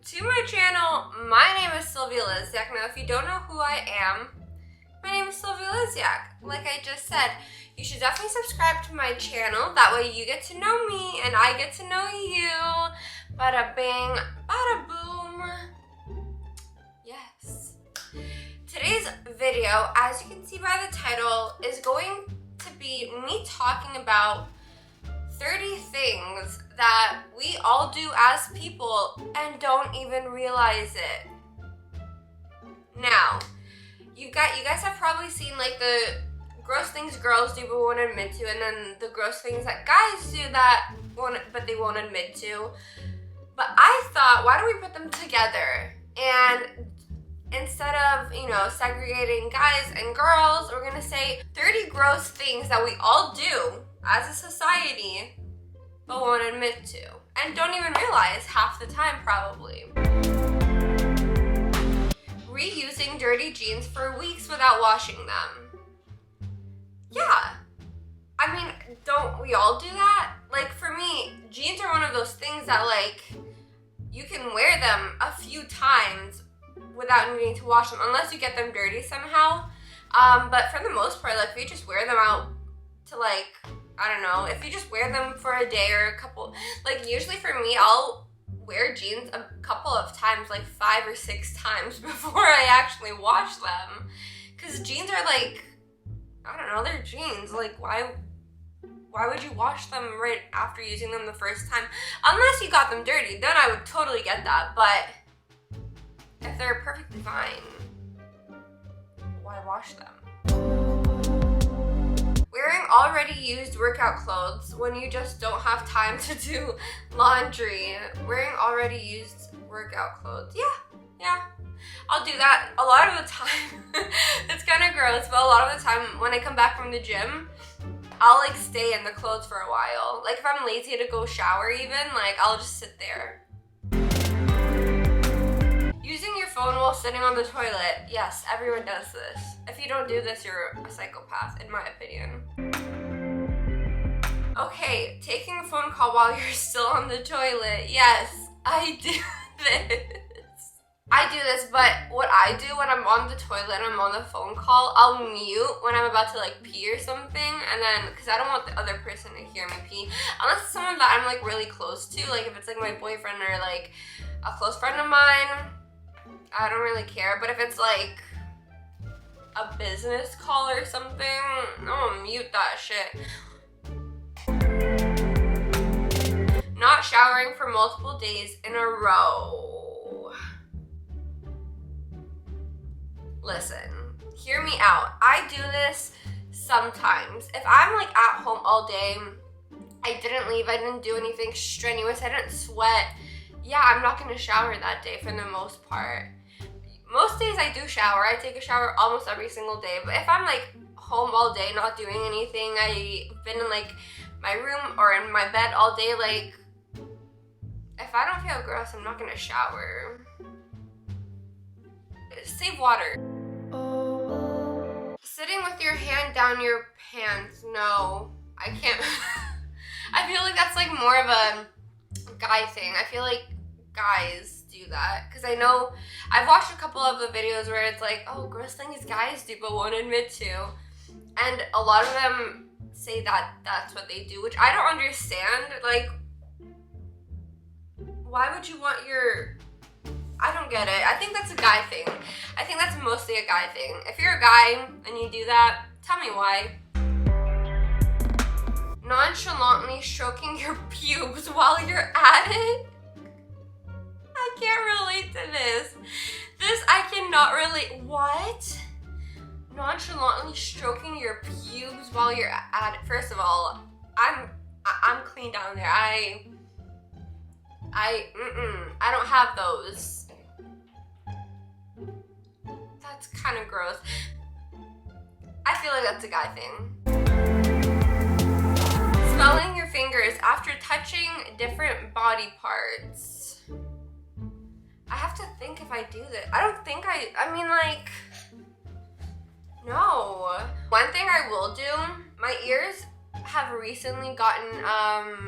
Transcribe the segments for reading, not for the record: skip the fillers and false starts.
to my channel. My name is Sylvia Lizyak. Now, if you don't know who I am, my name is Sylvia Lizyak. Like I just said, you should definitely subscribe to my channel. That way you get to know me and I get to know you. Bada bing, bada boom. Yes. Today's video, as you can see by the title, is going to be me talking about 30 things that we all do as people and don't even realize it. Now, you guys have probably seen like the gross things girls do but won't admit to, and then the gross things that guys do but they won't admit to. But I thought, why don't we put them together? And instead of, segregating guys and girls, we're gonna say 30 gross things that we all do as a society but won't admit to, and don't even realize half the time probably. Reusing dirty jeans for weeks without washing them. Yeah. I mean, don't we all do that? Like, for me, jeans are one of those things that, like, you can wear them a few times without needing to wash them, unless you get them dirty somehow. But for the most part, like, if you just wear them out to, like, I don't know, if you just wear them for a day or a couple, like, usually for me, I'll wear jeans a couple of times, like 5 or 6 times before I actually wash them. Because jeans are like, I don't know, they're jeans. Like, why would you wash them right after using them the first time? Unless you got them dirty, then I would totally get that. But if they're perfectly fine, why wash them? Wearing already used workout clothes when you just don't have time to do laundry. Wearing already used workout clothes. Yeah. I'll do that a lot of the time. It's kind of gross, but a lot of the time when I come back from the gym, I'll like stay in the clothes for a while. Like if I'm lazy to go shower even, like I'll just sit there. Using your phone while sitting on the toilet. Yes, everyone does this. If you don't do this, you're a psychopath, in my opinion. Okay, taking a phone call while you're still on the toilet. Yes, I do this. I do this, but what I do when I'm on the toilet and I'm on the phone call, I'll mute when I'm about to like pee or something, and then, because I don't want the other person to hear me pee, unless it's someone that I'm like really close to, like if it's like my boyfriend or like a close friend of mine, I don't really care. But if it's like a business call or something, I'll mute that shit. Not showering for multiple days in a row. Listen, hear me out. I do this sometimes. If I'm like at home all day, I didn't leave, I didn't do anything strenuous, I didn't sweat, yeah, I'm not gonna shower that day for the most part. Most days I do shower. I take a shower almost every single day. But if I'm like home all day not doing anything, I've been in like my room or in my bed all day, like if I don't feel gross, I'm not gonna shower. Save water. Sitting with your hand down your pants. No, I can't. I feel like that's like more of a guy thing. I feel like guys do that, because I know I've watched a couple of the videos where it's like, oh, gross things guys do but won't admit to, and a lot of them say that that's what they do, which I don't understand. Like, why would you want your, I don't get it. I think that's a guy thing. I think that's mostly a guy thing. If you're a guy and you do that, tell me why. Nonchalantly stroking your pubes while you're at it. I can't relate to this. This I cannot relate. What? Nonchalantly stroking your pubes while you're at it. First of all, I'm clean down there. I don't have those. That's kind of gross. I feel like that's a guy thing. Smelling your fingers after touching different body parts. I have to think if I do this. I don't think I mean, like, no. One thing I will do, my ears have recently gotten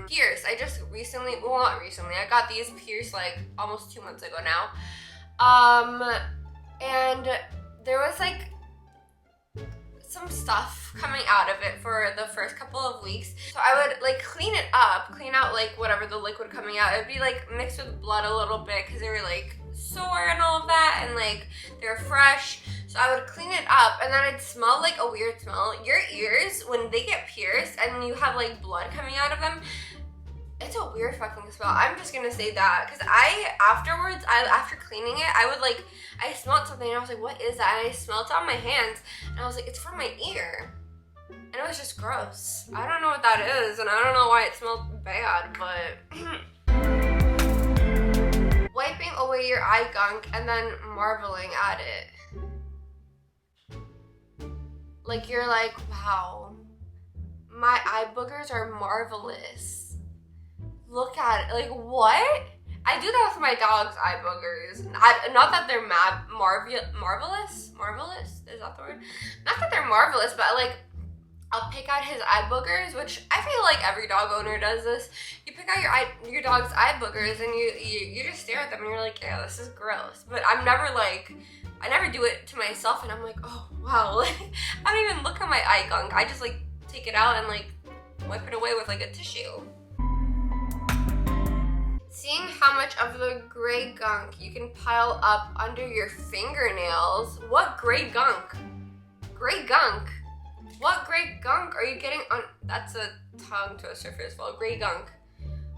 pierced. I just recently, well, not recently, I got these pierced like almost 2 months ago now. And there was like some stuff coming out of it for the first couple of weeks. So I would like clean out like whatever the liquid coming out. It would be like mixed with blood a little bit because they were like sore and all of that, and like they're fresh. So I would clean it up, and then it'd smell like a weird smell. Your ears, when they get pierced and you have like blood coming out of them, it's a weird fucking smell. I'm just gonna say that, because after cleaning it, I smelled something and I was like, what is that? And I smelled it on my hands and I was like, it's from my ear. And it was just gross. I don't know what that is, and I don't know why it smelled bad, but wiping away your eye gunk and then marveling at it. Like, you're like, wow, my eye boogers are marvelous. Look at it. Like, what? I do that with my dog's eye boogers. Not that they're marvelous? Marvelous? Is that the word? Not that they're marvelous, but like, I'll pick out his eye boogers, which I feel like every dog owner does this. You pick out your dog's eye boogers and you just stare at them and you're like, yeah, this is gross. But I never do it to myself, and I'm like, oh wow, like, I don't even look at my eye gunk. I just like take it out and like wipe it away with like a tissue. Seeing how much of the gray gunk you can pile up under your fingernails. What gray gunk? Gray gunk? What gray gunk are you getting on? That's a tongue twister first of all. Gray gunk.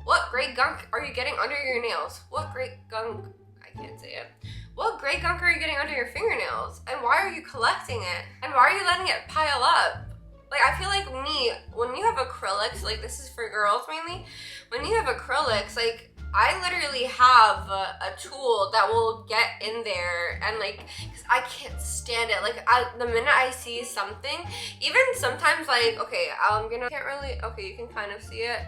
What gray gunk are you getting under your nails? What gray gunk? I can't say it. What gray gunk are you getting under your fingernails? And why are you collecting it? And why are you letting it pile up? Like, I feel like when you have acrylics, like this is for girls mainly, when you have acrylics, like, I literally have a tool that will get in there and like, cause I can't stand it. Like, the minute I see something, even sometimes like, okay, okay, you can kind of see it.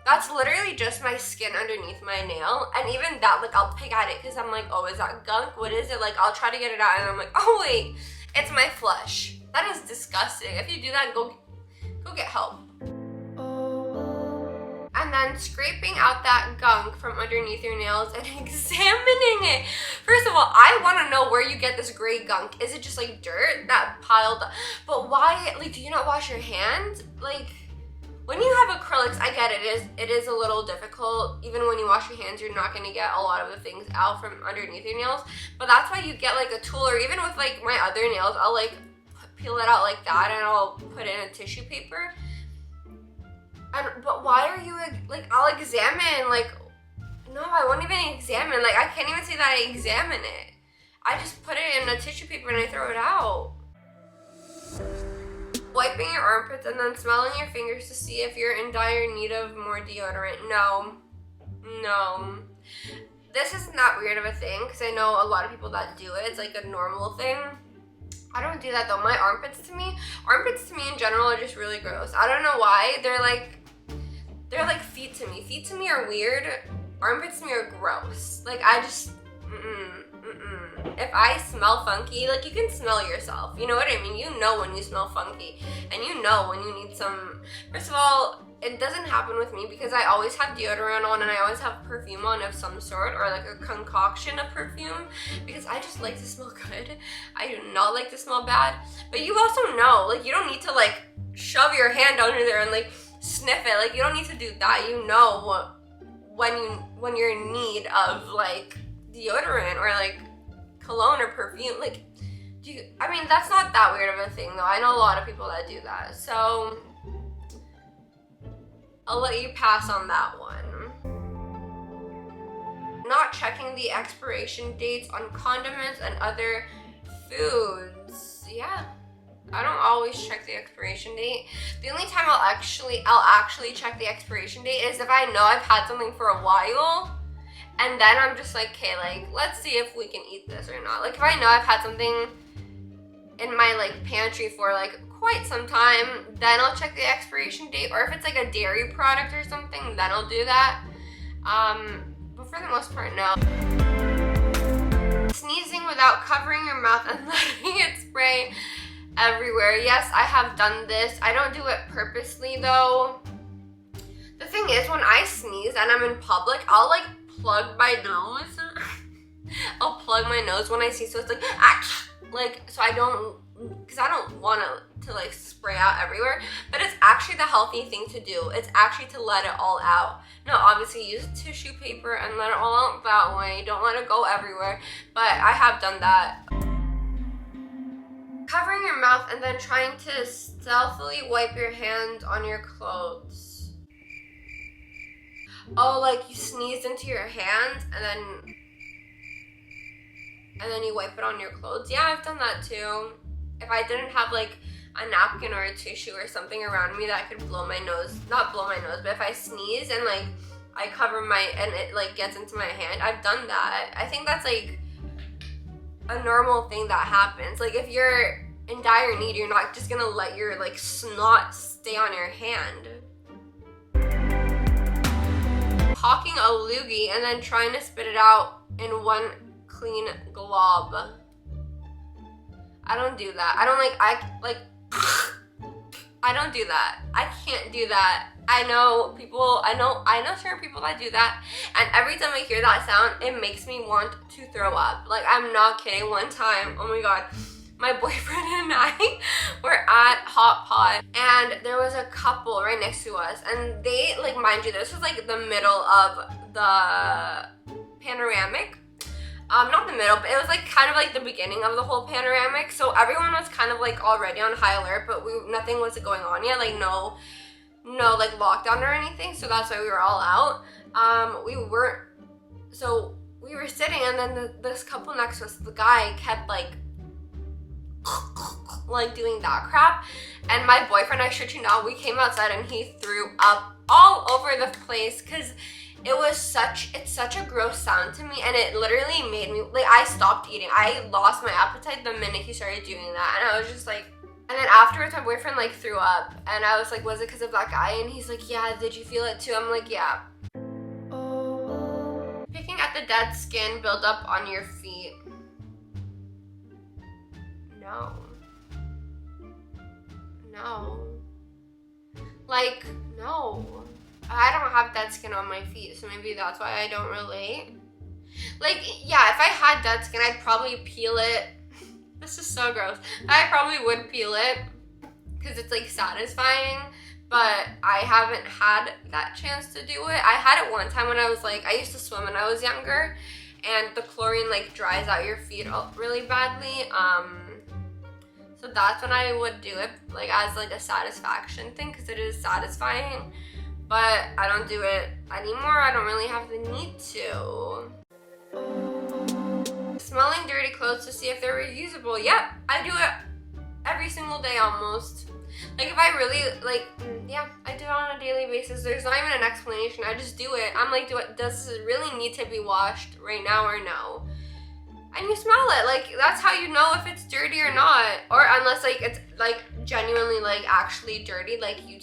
That's literally just my skin underneath my nail. And even that, like, I'll pick at it because I'm like, oh, is that gunk? What is it? Like, I'll try to get it out and I'm like, oh wait, it's my flesh. That is disgusting. If you do that, go get help. And then scraping out that gunk from underneath your nails and examining it. First of all, I want to know where you get this gray gunk. Is it just like dirt that piled up? But why, like, do you not wash your hands? Like, when you have acrylics, I get it is a little difficult. Even when you wash your hands, you're not going to get a lot of the things out from underneath your nails. But that's why you get like a tool, or even with like my other nails, I'll like peel it out like that and I'll put it in a tissue paper. But why are you like, I'll examine, like, no, I won't even examine. Like, I can't even say that I examine it. I just put it in a tissue paper and I throw it out. Wiping your armpits and then smelling your fingers to see if you're in dire need of more deodorant. No. This isn't that weird of a thing, because I know a lot of people that do it. It's like a normal thing. I don't do that though. My armpits to me in general are just really gross. I don't know why. They're like feet to me. Feet to me are weird. Armpits to me are gross. Like, I just, If I smell funky, like, you can smell yourself. You know what I mean? You know when you smell funky. And you know when you need some, first of all, it doesn't happen with me because I always have deodorant on and I always have perfume on of some sort, or like a concoction of perfume, because I just like to smell good. I do not like to smell bad. But you also know, like, you don't need to like shove your hand under there and like sniff it. Like, you don't need to do that. You know when you're in need of like deodorant or like cologne or perfume. Like, I mean, that's not that weird of a thing though. I know a lot of people that do that. So I'll let you pass on that one. Not checking the expiration dates on condiments and other foods. Yeah, I don't always check the expiration date. The only time I'll actually check the expiration date is if I know I've had something for a while, and then I'm just like, okay, like, let's see if we can eat this or not. Like, if I know I've had something in my like pantry for like quite some time, then I'll check the expiration date. Or if it's like a dairy product or something, then I'll do that. But for the most part, no. Sneezing without covering your mouth and letting it spray everywhere. Yes, I have done this. I don't do it purposely though. The thing is, when I sneeze and I'm in public, I'll like plug my nose. I'll plug my nose when I sneeze, so it's like so I don't, because I don't want to like spray out everywhere, but it's actually the healthy thing to do. It's actually to let it all out. No, obviously use tissue paper and let it all out that way. Don't let it go everywhere, but I have done that. Covering your mouth and then trying to stealthily wipe your hand on your clothes. Oh, like you sneezed into your hand and then you wipe it on your clothes. Yeah, I've done that too. If I didn't have like a napkin or a tissue or something around me that could blow my nose, not blow my nose, but if I sneeze and like I cover and it like gets into my hand, I've done that. I think that's like a normal thing that happens. Like if you're in dire need, you're not just gonna let your like snot stay on your hand. Hawking a loogie and then trying to spit it out in one clean glob. I don't do that. I don't I don't do that. I can't do that. I know certain people that do that, and every time I hear that sound, it makes me want to throw up. Like, I'm not kidding. One time, oh my god, my boyfriend and I were at Hot Pot, and there was a couple right next to us, and they, like, mind you, this was like the middle of the panoramic. Not the middle, but it was like kind of like the beginning of the whole panoramic. So everyone was kind of like already on high alert, but nothing was going on yet. Like no like lockdown or anything. So that's why we were all out. We were sitting, and then this couple next to us, the guy kept like doing that crap. And my boyfriend, I shit you not, we came outside and he threw up all over the place because it's such a gross sound to me, and it literally made me, like, I stopped eating. I lost my appetite the minute he started doing that, and I was just like, and then afterwards my boyfriend like threw up, and I was like, was it because of that guy? And he's like, yeah, did you feel it too? I'm like, yeah. Picking at the dead skin build up on your feet. No. Like, no. I don't have dead skin on my feet, so maybe that's why I don't relate. Like, yeah, if I had dead skin, I'd probably peel it. This is so gross. I probably would peel it because it's like satisfying, but I haven't had that chance to do it. I had it one time when I was like, I used to swim when I was younger, and the chlorine like dries out your feet really badly. So that's when I would do it, like as like a satisfaction thing, because it is satisfying. But I don't do it anymore. I don't really have the need to. Smelling dirty clothes to see if they're reusable. Yep, I do it every single day almost. Like if I really, like, yeah, I do it on a daily basis. There's not even an explanation. I just do it. I'm like, does this really need to be washed right now or no? And you smell it. Like, that's how you know if it's dirty or not. Or unless, like, it's, like, genuinely, like, actually dirty. Like, you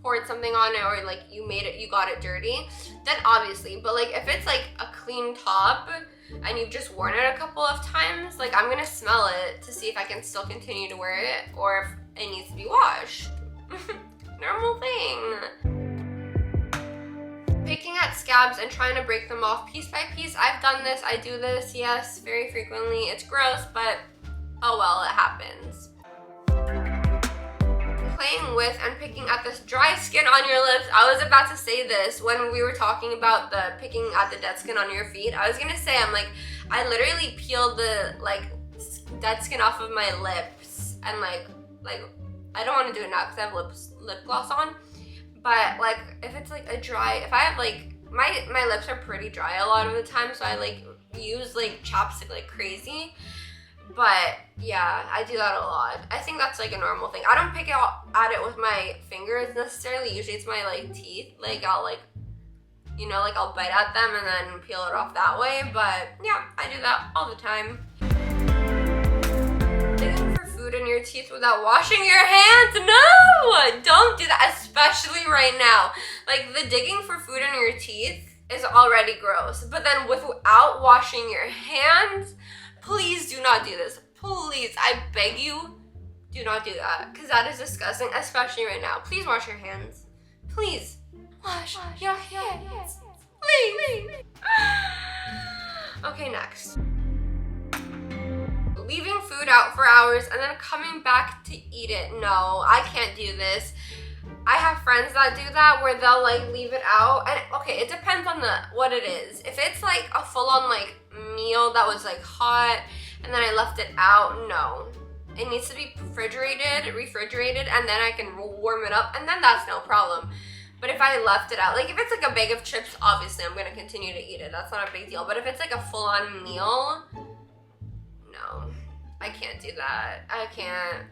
poured something on it, or like you got it dirty, then obviously. But like if it's like a clean top and you've just worn it a couple of times, like I'm gonna smell it to see if I can still continue to wear it or if it needs to be washed. Normal thing. Picking at scabs and trying to break them off piece by piece. I've done this. I do this, yes, very frequently. It's gross, but oh well, it happens. Playing with and picking at this dry skin on your lips. I was about to say this when we were talking about the picking at the dead skin on your feet. I was gonna say, I'm like, I literally peeled the like dead skin off of my lips, and like I don't want to do it now because I have lip gloss on. But like if it's like if I have like my lips are pretty dry a lot of the time, so I like use like chapstick like crazy. But yeah, I do that a lot. I think that's like a normal thing. I don't pick at it with my fingers necessarily. Usually it's my like teeth. Like I'll like, you know, like I'll bite at them and then peel it off that way. But yeah, I do that all the time. Digging for food in your teeth without washing your hands? No! Don't do that, especially right now. Like the digging for food in your teeth is already gross. But then without washing your hands, please do not do this. Please, I beg you, Do not do that, because that is disgusting, especially right now. Please wash your hands. Please. Wash your hands. Please. Okay, next. Leaving food out for hours and then coming back to eat it. No, I can't do this. I have friends that do that where they'll like leave it out, and okay, it depends on what it is. If it's like a full-on like meal that was like hot and then I left it out, no. It needs to be refrigerated, and then I can warm it up, and then that's no problem. But if I left it out, like if it's like a bag of chips, obviously I'm gonna continue to eat it. That's not a big deal. But if it's like a full-on meal, no, I can't do that. I can't.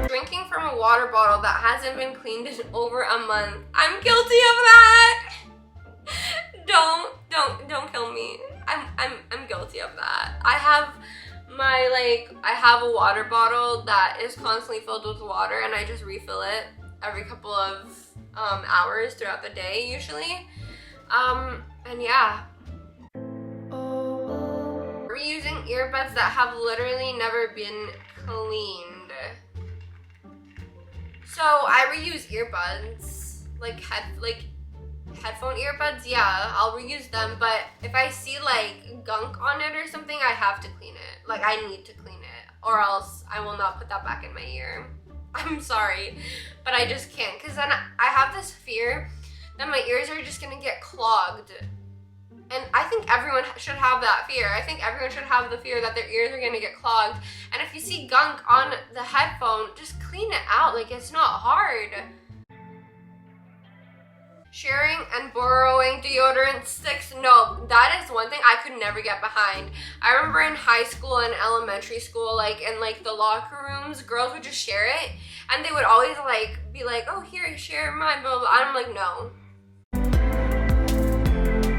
Drinking from a water bottle that hasn't been cleaned in over a month. I'm guilty of that. Don't kill me. I'm guilty of that. I have a water bottle that is constantly filled with water, and I just refill it every couple of hours throughout the day usually. And yeah. Reusing earbuds that have literally never been cleaned. So I reuse earbuds, like headphone earbuds, yeah, I'll reuse them, but if I see like gunk on it or something, I have to clean it. Like I need to clean it, or else I will not put that back in my ear. I'm sorry, but I just can't, because then I have this fear that my ears are just gonna get clogged. And I think everyone should have that fear. I think everyone should have the fear that their ears are gonna get clogged. And if you see gunk on the headphone, just clean it out. Like, it's not hard. Sharing and borrowing deodorant sticks. No, that is one thing I could never get behind. I remember in high school and elementary school, like in like the locker rooms, girls would just share it. And they would always like be like, oh, here, share mine, blah, blah, blah. I'm like, no.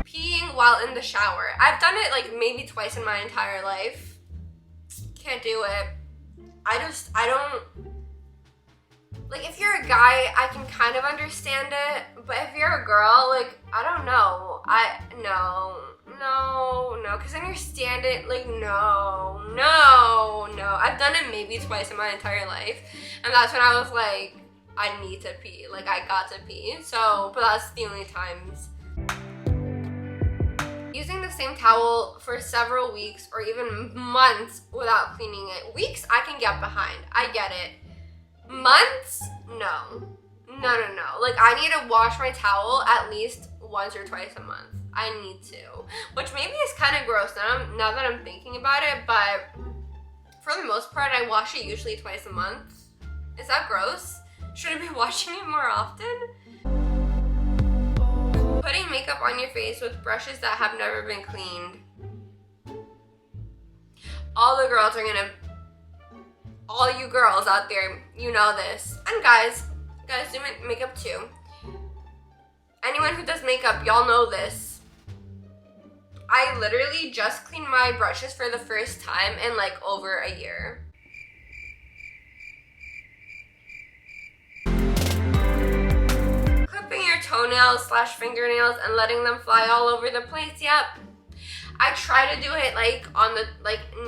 Peeing while in the shower. I've done it like maybe twice in my entire life. Can't do it. I don't, like if you're a guy, I can kind of understand it, but if you're a girl, like, I don't know. No, because then you're standing, like, no. I've done it maybe twice in my entire life, and that's when I was like, I need to pee. Like, I got to pee. So, but that's the only times. Using the same towel for several weeks or even months without cleaning it. Weeks, I can get behind. I get it. Months? No. Like, I need to wash my towel at least once or twice a month. I need to. Which maybe is kind of gross now that I'm thinking about it, but for the most part, I wash it usually twice a month. Is that gross? Should I be washing it more often? Putting makeup on your face with brushes that have never been cleaned. All you girls out there, you know this. And guys do makeup too. Anyone who does makeup, y'all know this. I literally just cleaned my brushes for the first time in like over a year. Clipping your toenails / fingernails and letting them fly all over the place. Yep. I try to do it like on the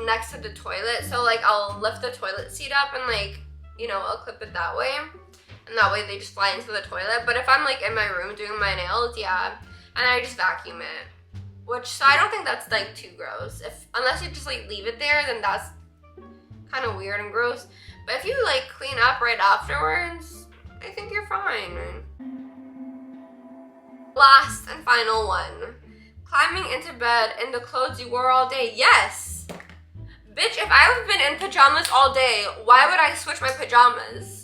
next to the toilet. So like I'll lift the toilet seat up and like, you know, I'll clip it that way. And that way they just fly into the toilet. But if I'm like in my room doing my nails, yeah. And I just vacuum it. So I don't think that's like too gross. Unless you just like leave it there, then that's kind of weird and gross. But if you like clean up right afterwards, I think you're fine. Last and final one. Climbing into bed in the clothes you wore all day. Yes! Bitch, if I've been in pajamas all day, why would I switch my pajamas?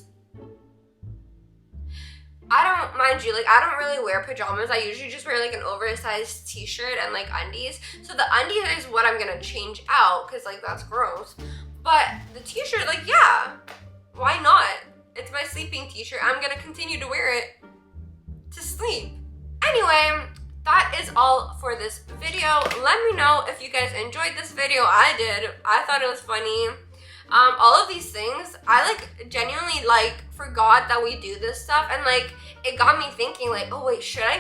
Mind you, like, I don't really wear pajamas. I usually just wear like an oversized t-shirt and like undies. So the undies is what I'm gonna change out, because like that's gross. But the t-shirt, like, yeah, why not? It's my sleeping t-shirt. I'm gonna continue to wear it to sleep. Anyway, that is all for this video. Let me know if you guys enjoyed this video. I did. I thought it was funny. All of these things, I like genuinely like forgot that we do this stuff, and like it got me thinking like, oh wait, should I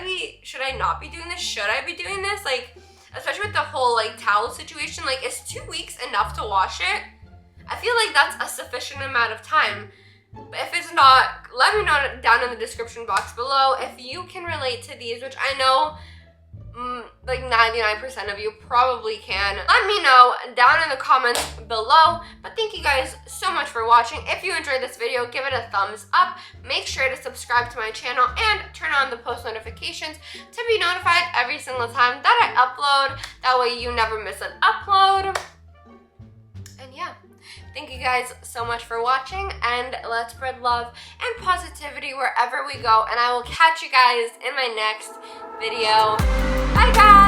not be doing this? Should I be doing this? Like, especially with the whole like towel situation. Like, is 2 weeks enough to wash it? I feel like that's a sufficient amount of time. But if it's not, let me know down in the description box below if you can relate to these, which I know like 99% of you probably can. Let me know down in the comments below. But thank you guys so much for watching. If you enjoyed this video, give it a thumbs up. Make sure to subscribe to my channel and turn on the post notifications to be notified every single time that I upload. That way you never miss an upload. And yeah, thank you guys so much for watching, and let's spread love and positivity wherever we go, and I will catch you guys in my next video. Bye guys!